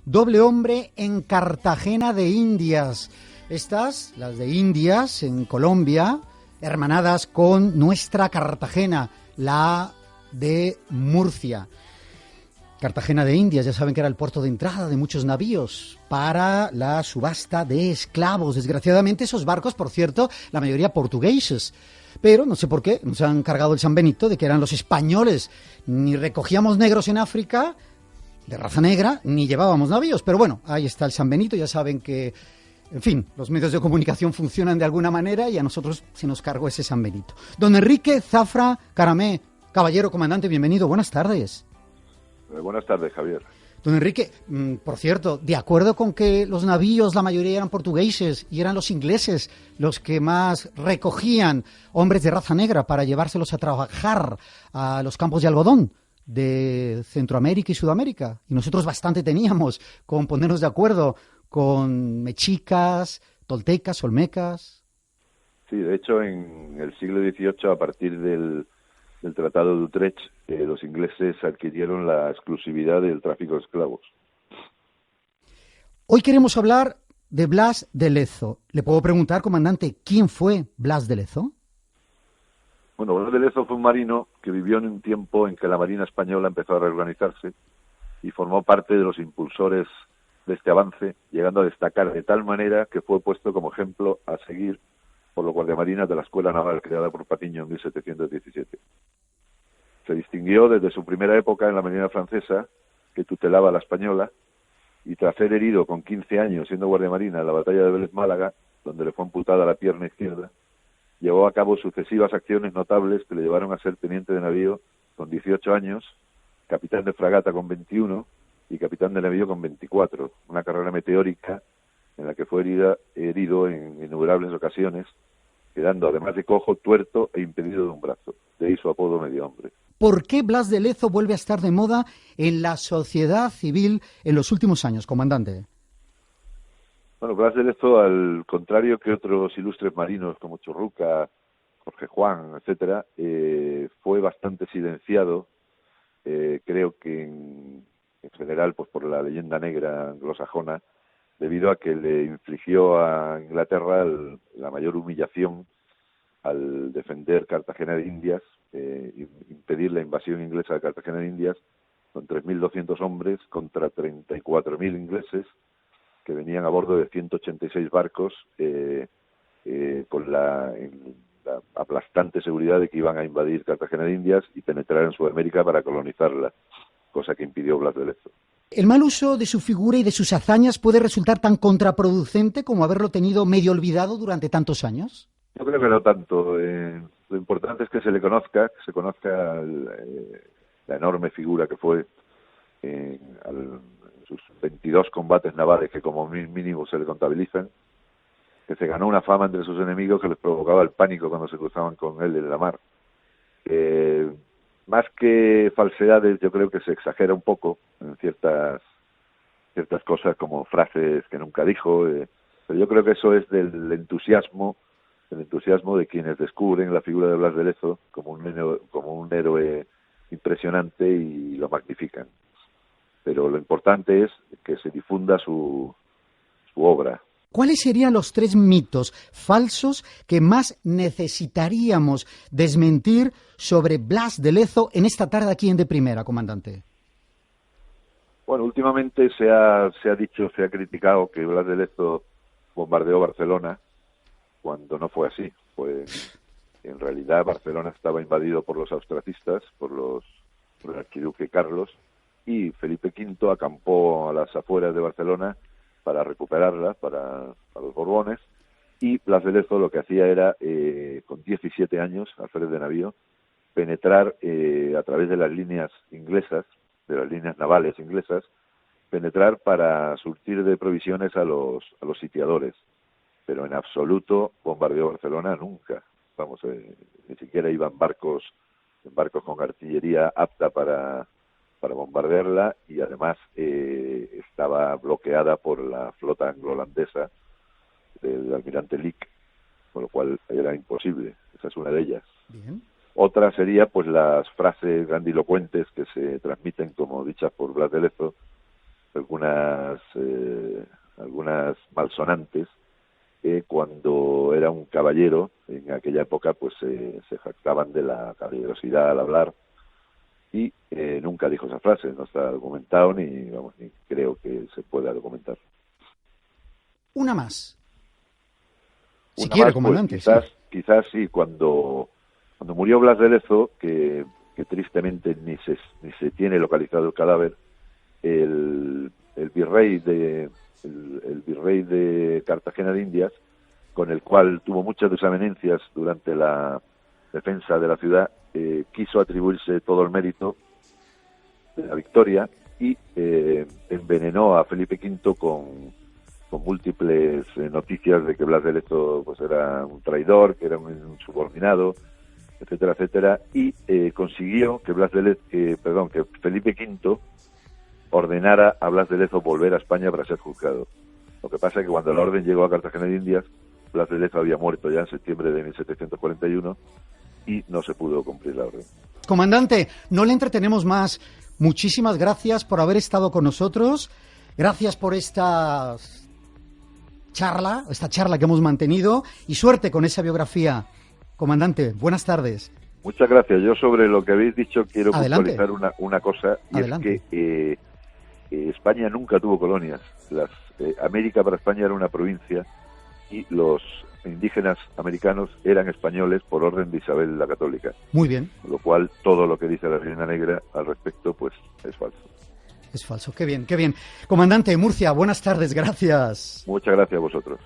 Doble hombre en Cartagena de Indias. Estas, las de Indias, en Colombia, hermanadas con nuestra Cartagena, la de Murcia. Cartagena de Indias, ya saben que era el puerto de entrada de muchos navíos para la subasta de esclavos. Desgraciadamente esos barcos, por cierto, la mayoría portugueses. Pero no sé por qué nos han cargado el San Benito de que eran los españoles. Ni recogíamos negros en África, de raza negra, ni llevábamos navíos. Pero bueno, ahí está el San Benito, ya saben que, en fin, los medios de comunicación funcionan de alguna manera y a nosotros se nos cargó ese San Benito. Don Enrique Zafra Caramé, caballero comandante, bienvenido, buenas tardes. Buenas tardes, Javier. Don Enrique, por cierto, de acuerdo con que los navíos, la mayoría eran portugueses y eran los ingleses los que más recogían hombres de raza negra para llevárselos a trabajar a los campos de algodón de Centroamérica y Sudamérica. Y nosotros bastante teníamos con ponernos de acuerdo con mexicas, toltecas, olmecas. Sí, de hecho, en el siglo XVIII, a partir del Tratado de Utrecht, los ingleses adquirieron la exclusividad del tráfico de esclavos. Hoy queremos hablar de Blas de Lezo. ¿Le puedo preguntar, comandante, quién fue Blas de Lezo? Bueno, Blas de Lezo fue un marino que vivió en un tiempo en que la Marina Española empezó a reorganizarse y formó parte de los impulsores de este avance, llegando a destacar de tal manera que fue puesto como ejemplo a seguir por los guardiamarinas de la Escuela Naval creada por Patiño en 1717. Se distinguió desde su primera época en la Marina francesa, que tutelaba a la española, y tras ser herido con 15 años siendo guardiamarina en la batalla de Vélez Málaga, donde le fue amputada la pierna izquierda, llevó a cabo sucesivas acciones notables que le llevaron a ser teniente de navío con 18 años, capitán de fragata con 21 y capitán de navío con 24, una carrera meteórica en la que fue herido en innumerables ocasiones, quedando además de cojo, tuerto e impedido de un brazo. De ahí su apodo medio hombre. ¿Por qué Blas de Lezo vuelve a estar de moda en la sociedad civil en los últimos años, comandante? Bueno, Blas de Lezo, al contrario que otros ilustres marinos como Churruca, Jorge Juan, etcétera, fue bastante silenciado, creo que en general pues por la leyenda negra anglosajona, debido a que le infligió a Inglaterra la mayor humillación al defender Cartagena de Indias, impedir la invasión inglesa de Cartagena de Indias con 3.200 hombres contra 34.000 ingleses que venían a bordo de 186 barcos con la aplastante seguridad de que iban a invadir Cartagena de Indias y penetrar en Sudamérica para colonizarla, cosa que impidió Blas de Lezo. ¿El mal uso de su figura y de sus hazañas puede resultar tan contraproducente como haberlo tenido medio olvidado durante tantos años? Yo creo que no tanto. Lo importante es que se le conozca, la enorme figura que fue en sus 22 combates navales que como mínimo se le contabilizan, que se ganó una fama entre sus enemigos que les provocaba el pánico cuando se cruzaban con él en la mar. Más que falsedades, yo creo que se exagera un poco en ciertas cosas como frases que nunca dijo, pero yo creo que eso es del entusiasmo de quienes descubren la figura de Blas de Lezo como un héroe impresionante y lo magnifican. Pero lo importante es que se difunda su obra. ¿Cuáles serían los 3 mitos falsos que más necesitaríamos desmentir sobre Blas de Lezo en esta tarde aquí en De Primera, comandante? Bueno, últimamente se ha criticado que Blas de Lezo bombardeó Barcelona, cuando no fue así. En realidad Barcelona estaba invadido por los austracistas, por el archiduque Carlos, y Felipe V acampó a las afueras de Barcelona para recuperarla para los Borbones, y Blas de Lezo lo que hacía era, con 17 años, al frente de navío, penetrar a través de las líneas inglesas, de las líneas navales inglesas, penetrar para surtir de provisiones a los sitiadores. Pero en absoluto bombardeó Barcelona nunca. Vamos, ni siquiera iban barcos con artillería apta para bombardearla, y además estaba bloqueada por la flota anglo-holandesa del almirante Lick, con lo cual era imposible. Esa es una de ellas. Bien. Otra sería pues las frases grandilocuentes que se transmiten como dichas por Blas de Lezo, algunas malsonantes. Cuando era un caballero, en aquella época, pues se jactaban de la caballerosidad al hablar, y nunca dijo esa frase. No está documentado ni creo que se pueda documentar. Una más. Si Una quiere, más, comandante. Pues, quizás sí, cuando murió Blas de Lezo, que tristemente ni se tiene localizado el cadáver, el virrey de Cartagena de Indias, con el cual tuvo muchas desavenencias durante la defensa de la ciudad, quiso atribuirse todo el mérito de la victoria y envenenó a Felipe V con múltiples noticias de que Blas de Lezo pues era un traidor, que era un subordinado, etcétera, etcétera, y consiguió que que Felipe V ordenara a Blas de Lezo volver a España para ser juzgado. Lo que pasa es que cuando la orden llegó a Cartagena de Indias, Blas de Lezo había muerto ya en septiembre de 1741 y no se pudo cumplir la orden. Comandante, no le entretenemos más. Muchísimas gracias por haber estado con nosotros. Gracias por esta charla que hemos mantenido, y suerte con esa biografía. Comandante, buenas tardes. Muchas gracias. Yo sobre lo que habéis dicho quiero Adelante. puntualizar una cosa, y Adelante. es que España nunca tuvo colonias. América para España era una provincia y los indígenas americanos eran españoles por orden de Isabel la Católica. Muy bien. Con lo cual, todo lo que dice la Reina Negra al respecto, pues es falso. Es falso. Qué bien, qué bien. Comandante, Murcia, buenas tardes, gracias. Muchas gracias a vosotros.